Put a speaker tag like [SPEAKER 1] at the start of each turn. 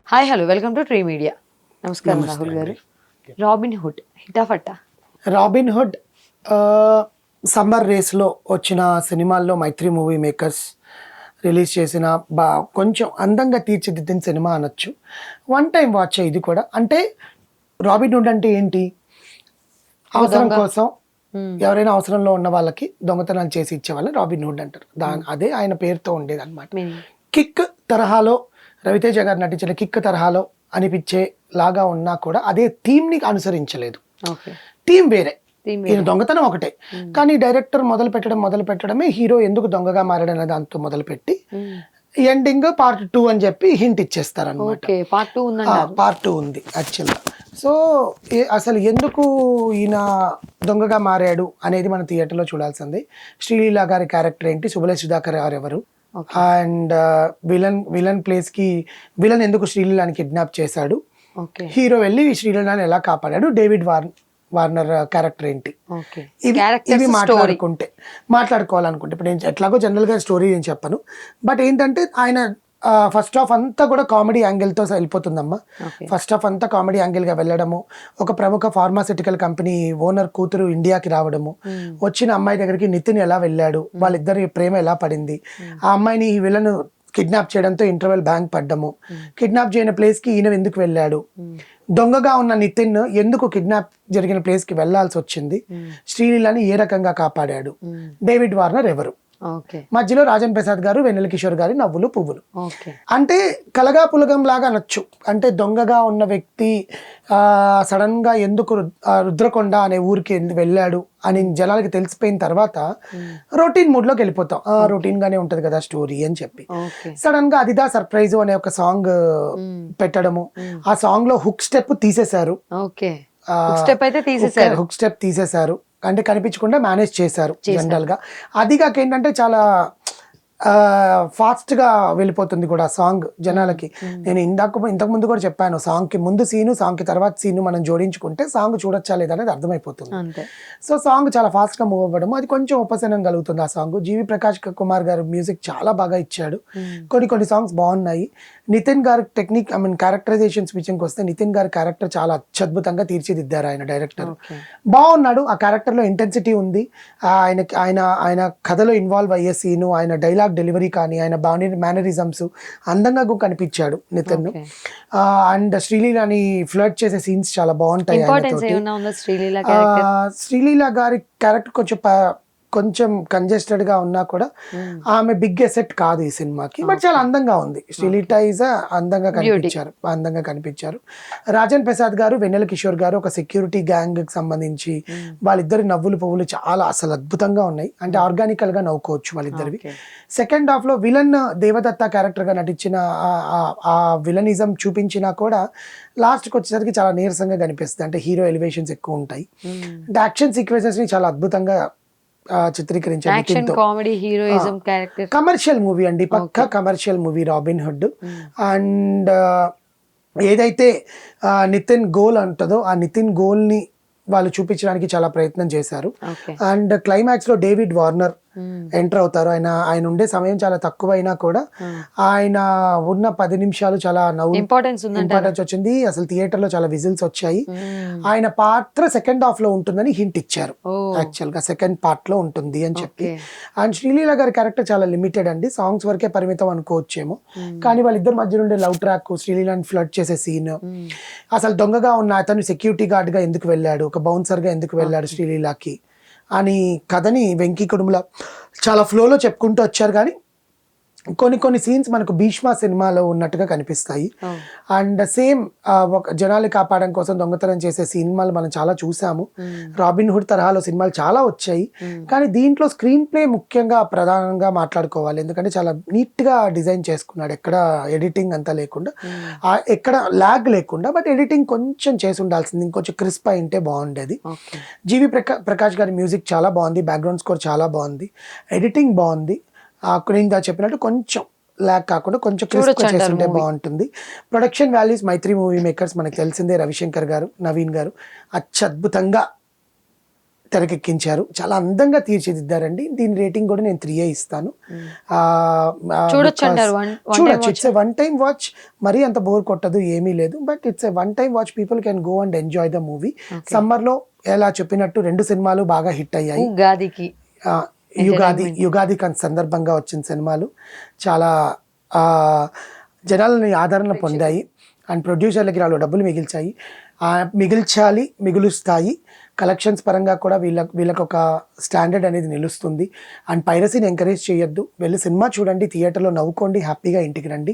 [SPEAKER 1] Hi hello welcome to tree media. నమస్కారం
[SPEAKER 2] నమస్తే
[SPEAKER 1] రాహుల్ గారు.
[SPEAKER 2] అండి.
[SPEAKER 1] రాబిన్ హుడ్ హిటాఫట్టా.
[SPEAKER 2] రాబిన్ హుడ్ సమ్మర్ రేస్లో వచ్చిన సినిమాల్లో మైత్రి మూవీ మేకర్స్ రిలీజ్ చేసిన బా కొంచెం అందంగా తీర్చిదిద్దిన సినిమా అనొచ్చు. వన్ టైం వాచ్ ఇది కూడా. అంటే రాబిన్ హుడ్ అంటే ఏంటి? అవసరం కోసం ఎవరైనా అవసరంలో ఉన్న వాళ్ళకి దొంగతనాలు చేసి ఇచ్చే వాళ్ళని రాబిన్ హుడ్ అంటారు. అదే ఆయన పేరుతో ఉండేది అనమాట. కిక్ తరహాలో రవితేజ గారు నటించిన కిక్ తరహాలో అనిపించే లాగా ఉన్నా కూడా అదే థీమ్ని అనుసరించలేదు. థీమ్ వేరే, ఈయన దొంగతనం ఒకటే. కానీ డైరెక్టర్ మొదలు పెట్టడమే హీరో ఎందుకు దొంగగా మారాడనే దాంతో మొదలుపెట్టి ఎండింగ్ పార్ట్ 2 అని చెప్పి హింట్ ఇచ్చేస్తారు అనమాట. పార్ట్ 2 ఉంది యాక్చువల్గా. సో అసలు ఎందుకు ఈయన దొంగగా మారాడు అనేది మన థియేటర్లో చూడాల్సింది. శ్రీలీల గారి క్యారెక్టర్ ఏంటి, సుబలేష్ సుధాకర్ గారు ఎవరు, అండ్ విలన్ ప్లేస్ కి విలన్ ఎందుకు శ్రీలీలని కిడ్నాప్ చేశాడు, హీరో వెళ్ళి శ్రీలీలని ఎలా కాపాడాడు, డేవిడ్ వార్నర్ క్యారెక్టర్ ఏంటి, ఇవి మాట్లాడుకోవాలనుకుంటే ఇప్పుడు నేను ఎట్లాగో జనరల్ గా స్టోరీ నేను చెప్పను. బట్ ఏంటంటే ఆయన ఫస్ట్ హాఫ్ అంతా కూడా కామెడీ యాంగిల్తో వెళ్ళిపోతుందమ్మా. ఫస్ట్ హాఫ్ అంతా కామెడీ యాంగిల్గా వెళ్ళడము, ఒక ప్రముఖ ఫార్మాసిటికల్ కంపెనీ ఓనర్ కూతురు ఇండియాకి రావడము, వచ్చిన అమ్మాయి దగ్గరికి నితిన్ ఎలా వెళ్ళాడు, వాళ్ళిద్దరి ప్రేమ ఎలా పడింది, ఆ అమ్మాయిని ఈ విలను కిడ్నాప్ చేయడంతో ఇంటర్వెల్ బ్యాంక్ పడ్డము, కిడ్నాప్ చేయని ప్లేస్కి ఈయన ఎందుకు వెళ్ళాడు, దొంగగా ఉన్న నితిన్ ఎందుకు కిడ్నాప్ జరిగిన ప్లేస్కి వెళ్లాల్సి వచ్చింది, శ్రీలీలని ఏ రకంగా కాపాడాడు, డేవిడ్ వార్నర్ ఎవరు, మధ్యలో రాజన్ ప్రసాద్ గారు, వెన్నెల కిషోర్ గారి నవ్వులు పువ్వులు. అంటే కలగా పులగం లాగా అనొచ్చు. అంటే దొంగగా ఉన్న వ్యక్తి సడన్ గా ఎందుకు రుద్రకొండ అనే ఊరికి వెళ్ళాడు అని జనాలకి తెలిసిపోయిన తర్వాత రొటీన్ మూడ్ లోకి వెళ్ళిపోతాం. రొటీన్ గానే ఉంటది కదా స్టోరీ అని చెప్పి సడన్ గా అదిదా సర్ప్రైజ్ అనే ఒక సాంగ్ పెట్టడము, ఆ సాంగ్ లో హుక్ స్టెప్ తీసేశారు. హుక్ స్టెప్ తీసేశారు అంటే కనిపించకుండా మేనేజ్ చేశారు జనరల్ గా. అది కాక ఏంటంటే చాలా ఫాస్ట్ గా వెళ్ళిపోతుంది కూడా సాంగ్ జనాలకి. నేను ఇంతకు ముందు కూడా చెప్పాను, సాంగ్ కి ముందు సీను, సాంగ్ కి తర్వాత సీను మనం జోడించుకుంటే సాంగ్ చూడొచ్చా లేదనేది అర్థమైపోతుంది. సో సాంగ్ చాలా ఫాస్ట్ గా మూవ్ అవ్వడం, అది కొంచెం ఉపశమనం కలుగుతుంది ఆ సాంగ్. జీవి ప్రకాష్ కుమార్ గారు మ్యూజిక్ చాలా బాగా ఇచ్చాడు. కొన్ని సాంగ్స్ బాగున్నాయి. నితిన్ గారి టెక్నిక్, క్యారెక్టరైజేషన్స్ విషయంకి వస్తే నితిన్ గారి క్యారెక్టర్ చాలా అత్యద్భుతంగా తీర్చిదిద్దారు ఆయన డైరెక్టర్. బాగున్నాడు, ఆ క్యారెక్టర్ లో ఇంటెన్సిటీ ఉంది. ఆయన కథలో ఇన్వాల్వ్ అయ్యే సీను, ఆయన డైలాగ్ డెలివరీ కానీ, ఆయన మేనరిజమ్స్ అందంగా కనిపించాడు నితిన్. అండ్ శ్రీలీలని ఫ్లర్ట్ చేసే సీన్స్ చాలా బాగుంటాయి. శ్రీలీల గారి క్యారెక్టర్ కొంచెం కంజెస్టెడ్ గా ఉన్నా కూడా ఆమె బిగ్ ఎసెట్ కాదు ఈ సినిమాకి, బట్ చాలా అందంగా ఉంది. శ్రీలీట ఈజ్ అందంగా కనిపించారు. రాజన్ ప్రసాద్ గారు, వెన్నెల కిషోర్ గారు ఒక సెక్యూరిటీ గ్యాంగ్ కి సంబంధించి వాళ్ళిద్దరి నవ్వులు పువ్వులు చాలా అసలు అద్భుతంగా ఉన్నాయి. అంటే ఆర్గానికల్ గా నవ్వుకోవచ్చు వాళ్ళిద్దరివి. సెకండ్ హాఫ్ లో విలన్ దేవదత్త క్యారెక్టర్ గా నటించిన ఆ విలనిజం చూపించినా కూడా లాస్ట్కి వచ్చేసరికి చాలా నీరసంగా కనిపిస్తుంది. అంటే హీరో ఎలివేషన్స్ ఎక్కువ ఉంటాయి. అంటే యాక్షన్ సీక్వెన్సెస్ ని చాలా అద్భుతంగా చిత్రీకరించారు. కమర్షియల్ మూవీ అండి, పక్కా commercial movie Robin Hood. And ఏదైతే నితిన్ గోల్ అంటుందో ఆ నితిన్ గోల్ ని వాళ్ళు చూపించడానికి చాలా ప్రయత్నం చేశారు. అండ్ క్లైమాక్స్ లో డేవిడ్ వార్నర్ ఎంటర్ అవుతారు. ఆయన ఉండే సమయం చాలా తక్కువైనా కూడా ఆయన ఉన్న 10 నిమిషాలు చాలా ఇంపార్టెన్స్ వచ్చింది. అసలు థియేటర్ లో చాలా విజిల్స్ వచ్చాయి. ఆయన పాత్ర సెకండ్ హాఫ్ లో ఉంటుందని హింట్ ఇచ్చారు. యాక్చువల్ గా సెకండ్ పార్ట్ లో ఉంటుంది అని చెప్పి. అండ్ శ్రీలీల గారి క్యారెక్టర్ చాలా లిమిటెడ్ అండి, సాంగ్స్ వరకే పరిమితం అనుకోవచ్చేమో. కానీ వాళ్ళిద్దరి మధ్య నుండి లవ్ ట్రాక్, శ్రీలీలని ఫ్లర్ట్ చేసే సీన్, అసలు దొంగగా ఉన్న అతను సెక్యూరిటీ గార్డ్ గా ఎందుకు వెళ్ళాడు, ఒక బౌన్సర్ గా ఎందుకు వెళ్ళాడు శ్రీలీలకి అని కథని వెంకీ కుటుంబల చాలా ఫ్లోలో చెప్పుకుంటూ వచ్చారు. కానీ కొన్ని సీన్స్ మనకు భీష్మ సినిమాలో ఉన్నట్టుగా కనిపిస్తాయి. అండ్ సేమ్ ఒక జనాలు కాపాడడం కోసం దొంగతనం చేసే సినిమాలు మనం చాలా చూసాము. రాబిన్ హుడ్ తరహాలో సినిమాలు చాలా వచ్చాయి. కానీ దీంట్లో స్క్రీన్ ప్లే ముఖ్యంగా ప్రధానంగా మాట్లాడుకోవాలి. ఎందుకంటే చాలా నీట్ గా డిజైన్ చేసుకున్నాడు, ఎక్కడ ఎడిటింగ్ అంతా లేకుండా, ఎక్కడ ల్యాగ్ లేకుండా. బట్ ఎడిటింగ్ కొంచెం చేసి ఉండాల్సింది, ఇంకొంచెం క్రిస్ప్ అయింటే బాగుండేది. జీవి ప్రకాష్ గారి మ్యూజిక్ చాలా బాగుంది, బ్యాక్గ్రౌండ్ స్కోర్ చాలా బాగుంది, ఎడిటింగ్ బాగుంది. నేను చెప్పినట్టు కొంచెం ల్యాక్ కాకుండా కొంచెం క్రిస్ప్ చేస్తుంటే బాగుంటుంది. ప్రొడక్షన్ వాల్యూస్ మైత్రి మూవీ మేకర్స్ మనకు తెలిసిందే, రవిశంకర్ గారు, నవీన్ గారు అత్యద్భుతంగా తెరకెక్కించారు. చాలా అందంగా తీర్చిదిద్దారండి. దీని రేటింగ్ కూడా నేను 3 ఇస్తాను.
[SPEAKER 1] చూడొచ్చు అంటారు,
[SPEAKER 2] చూడొచ్చు. It's one time watch. మరీ అంత బోర్ కొట్టదు, ఏమీ లేదు. But it's one time watch. People can go and enjoy the movie. సమ్మర్లో ఎలా చెప్పినట్టు 2 సినిమాలు బాగా హిట్ అయ్యాయి.
[SPEAKER 1] ఉగాదికి
[SPEAKER 2] యుగాది సందర్భంగా వచ్చిన సినిమాలు చాలా జనాలని ఆదరణ పొందాయి. అండ్ ప్రొడ్యూసర్లకి వాళ్ళు డబ్బులు మిగులుస్తాయి. కలెక్షన్స్ పరంగా కూడా వీళ్ళకి ఒక స్టాండర్డ్ అనేది నిలుస్తుంది. అండ్ పైరసీని ఎంకరేజ్ చేయొద్దు. వెళ్ళి సినిమా చూడండి, థియేటర్లో నవ్వుకోండి, హ్యాపీగా ఇంటికి రండి.